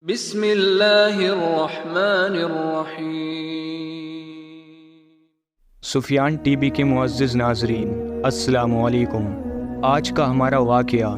بسم اللہ الرحمن الرحیم۔ سفیان ٹی وی کے معزز ناظرین، السلام علیکم۔ آج کا ہمارا واقعہ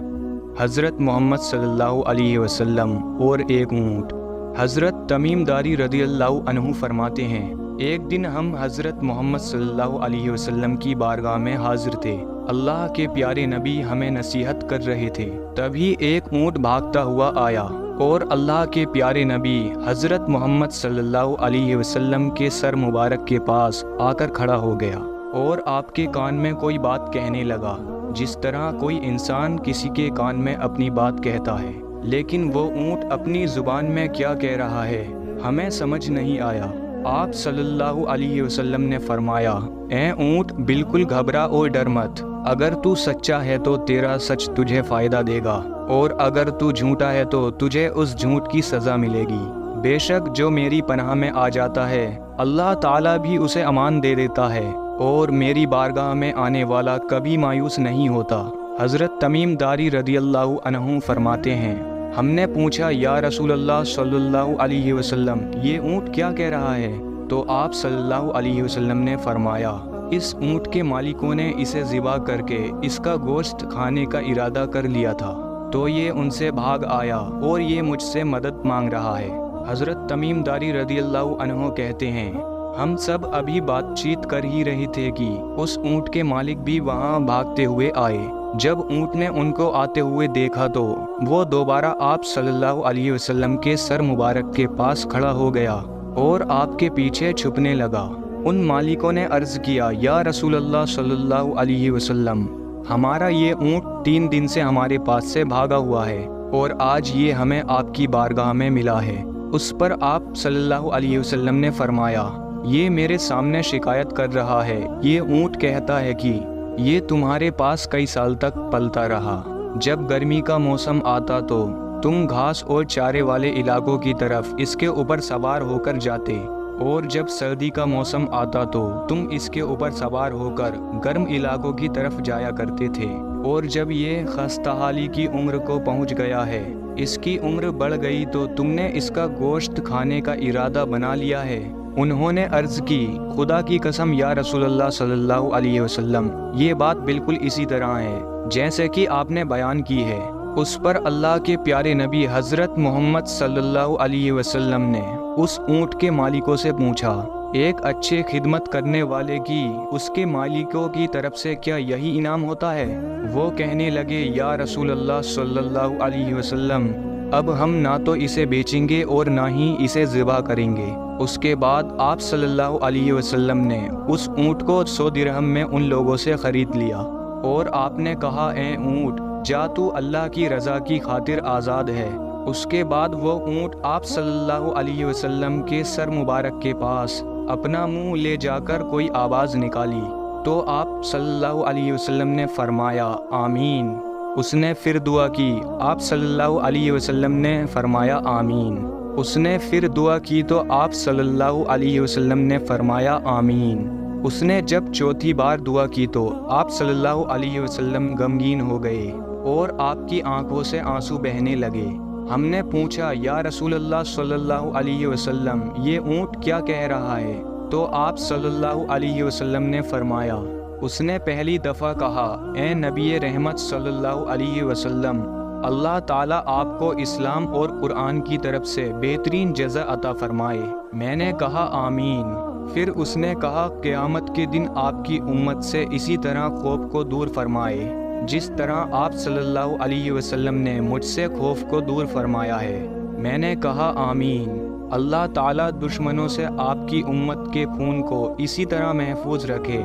حضرت محمد صلی اللہ علیہ وسلم اور ایک اونٹ۔ حضرت تمیم داری رضی اللہ عنہ فرماتے ہیں، ایک دن ہم حضرت محمد صلی اللہ علیہ وسلم کی بارگاہ میں حاضر تھے۔ اللہ کے پیارے نبی ہمیں نصیحت کر رہے تھے، تبھی ایک اونٹ بھاگتا ہوا آیا اور اللہ کے پیارے نبی حضرت محمد صلی اللہ علیہ وسلم کے سر مبارک کے پاس آ کر کھڑا ہو گیا اور آپ کے کان میں کوئی بات کہنے لگا، جس طرح کوئی انسان کسی کے کان میں اپنی بات کہتا ہے، لیکن وہ اونٹ اپنی زبان میں کیا کہہ رہا ہے ہمیں سمجھ نہیں آیا۔ آپ صلی اللہ علیہ وسلم نے فرمایا، اے اونٹ، بالکل گھبرا اور ڈر مت۔ اگر تو سچا ہے تو تیرا سچ تجھے فائدہ دے گا، اور اگر تو جھوٹا ہے تو تجھے اس جھوٹ کی سزا ملے گی۔ بے شک جو میری پناہ میں آ جاتا ہے، اللہ تعالیٰ بھی اسے امان دے دیتا ہے، اور میری بارگاہ میں آنے والا کبھی مایوس نہیں ہوتا۔ حضرت تمیم داری رضی اللہ عنہ فرماتے ہیں، ہم نے پوچھا، یا رسول اللہ صلی اللہ علیہ وسلم، یہ اونٹ کیا کہہ رہا ہے؟ تو آپ صلی اللہ علیہ وسلم نے فرمایا، اس اونٹ کے مالکوں نے اسے ذبح کر کے اس کا گوشت کھانے کا ارادہ کر لیا تھا، تو یہ ان سے بھاگ آیا اور یہ مجھ سے مدد مانگ رہا ہے۔ حضرت تمیم داری رضی اللہ عنہ کہتے ہیں، ہم سب ابھی بات چیت کر ہی رہے تھے کہ اس اونٹ کے مالک بھی وہاں بھاگتے ہوئے آئے۔ جب اونٹ نے ان کو آتے ہوئے دیکھا تو وہ دوبارہ آپ صلی اللہ علیہ وسلم کے سر مبارک کے پاس کھڑا ہو گیا اور آپ کے پیچھے چھپنے لگا۔ ان مالکوں نے عرض کیا، یا رسول اللہ صلی اللہ علیہ وسلم، ہمارا یہ اونٹ 3 دن سے ہمارے پاس سے بھاگا ہوا ہے اور آج یہ ہمیں آپ کی بارگاہ میں ملا ہے۔ اس پر آپ صلی اللہ علیہ وسلم نے فرمایا، یہ میرے سامنے شکایت کر رہا ہے، یہ اونٹ کہتا ہے کہ یہ تمہارے پاس کئی سال تک پلتا رہا، جب گرمی کا موسم آتا تو تم گھاس اور چارے والے علاقوں کی طرف اس کے اوپر سوار ہو کر جاتے، اور جب سردی کا موسم آتا تو تم اس کے اوپر سوار ہو کر گرم علاقوں کی طرف جایا کرتے تھے، اور جب یہ خستہ حالی کی عمر کو پہنچ گیا ہے، اس کی عمر بڑھ گئی تو تم نے اس کا گوشت کھانے کا ارادہ بنا لیا ہے۔ انہوں نے عرض کی، خدا کی قسم یا رسول اللہ صلی اللہ علیہ وسلم، یہ بات بالکل اسی طرح ہے جیسے کہ آپ نے بیان کی ہے۔ اس پر اللہ کے پیارے نبی حضرت محمد صلی اللہ علیہ وسلم نے اس اونٹ کے مالکوں سے پوچھا، ایک اچھے خدمت کرنے والے کی اس کے مالکوں کی طرف سے کیا یہی انعام ہوتا ہے؟ وہ کہنے لگے، یا رسول اللہ صلی اللہ علیہ وسلم، اب ہم نہ تو اسے بیچیں گے اور نہ ہی اسے ذبح کریں گے۔ اس کے بعد آپ صلی اللہ علیہ وسلم نے اس اونٹ کو 100 درہم میں ان لوگوں سے خرید لیا، اور آپ نے کہا، اے اونٹ، جا تو اللہ کی رضا کی خاطر آزاد ہے۔ اس کے بعد وہ اونٹ آپ صلی اللہ علیہ وسلم کے سر مبارک کے پاس اپنا منہ لے جا کر کوئی آواز نکالی تو آپ صلی اللہ علیہ وسلم نے فرمایا، آمین۔ اس نے پھر دعا کی، آپ صلی اللہ علیہ وسلم نے فرمایا، آمین۔ اس نے پھر دعا کی تو آپ صلی اللہ علیہ وسلم نے فرمایا، آمین۔ اس نے جب چوتھی بار دعا کی تو آپ صلی اللہ علیہ وسلم غمگین ہو گئے اور آپ کی آنکھوں سے آنسو بہنے لگے۔ ہم نے پوچھا، یا رسول اللہ صلی اللہ علیہ وسلم، یہ اونٹ کیا کہہ رہا ہے؟ تو آپ صلی اللہ علیہ وسلم نے فرمایا، اس نے پہلی دفعہ کہا، اے نبی رحمت صلی اللہ علیہ وسلم، اللہ تعالیٰ آپ کو اسلام اور قرآن کی طرف سے بہترین جزا عطا فرمائے۔ میں نے کہا، آمین۔ پھر اس نے کہا، قیامت کے دن آپ کی امت سے اسی طرح خوف کو دور فرمائے جس طرح آپ صلی اللہ علیہ وسلم نے مجھ سے خوف کو دور فرمایا ہے۔ میں نے کہا، آمین۔ اللہ تعالیٰ دشمنوں سے آپ کی امت کے خون کو اسی طرح محفوظ رکھے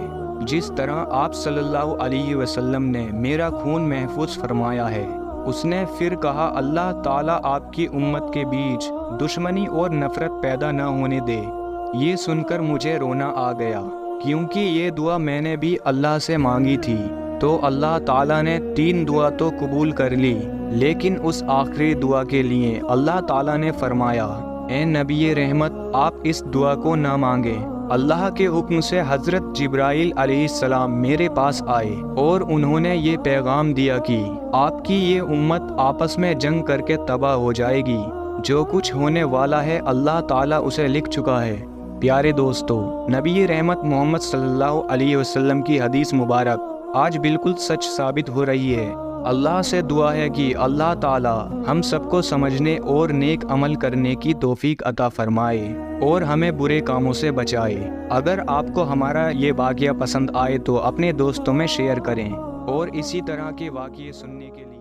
جس طرح آپ صلی اللہ علیہ وسلم نے میرا خون محفوظ فرمایا ہے۔ اس نے پھر کہا، اللہ تعالیٰ آپ کی امت کے بیچ دشمنی اور نفرت پیدا نہ ہونے دے۔ یہ سن کر مجھے رونا آ گیا، کیونکہ یہ دعا میں نے بھی اللہ سے مانگی تھی، تو اللہ تعالیٰ نے 3 دعا تو قبول کر لی، لیکن اس آخری دعا کے لیے اللہ تعالیٰ نے فرمایا، اے نبی رحمت، آپ اس دعا کو نہ مانگیں۔ اللہ کے حکم سے حضرت جبرائیل علیہ السلام میرے پاس آئے اور انہوں نے یہ پیغام دیا کہ آپ کی یہ امت آپس میں جنگ کر کے تباہ ہو جائے گی، جو کچھ ہونے والا ہے اللہ تعالیٰ اسے لکھ چکا ہے۔ پیارے دوستو، نبی رحمت محمد صلی اللہ علیہ وسلم کی حدیث مبارک آج بالکل سچ ثابت ہو رہی ہے۔ اللہ سے دعا ہے کہ اللہ تعالیٰ ہم سب کو سمجھنے اور نیک عمل کرنے کی توفیق عطا فرمائے اور ہمیں برے کاموں سے بچائے۔ اگر آپ کو ہمارا یہ واقعہ پسند آئے تو اپنے دوستوں میں شیئر کریں اور اسی طرح کے واقعے سننے کے لیے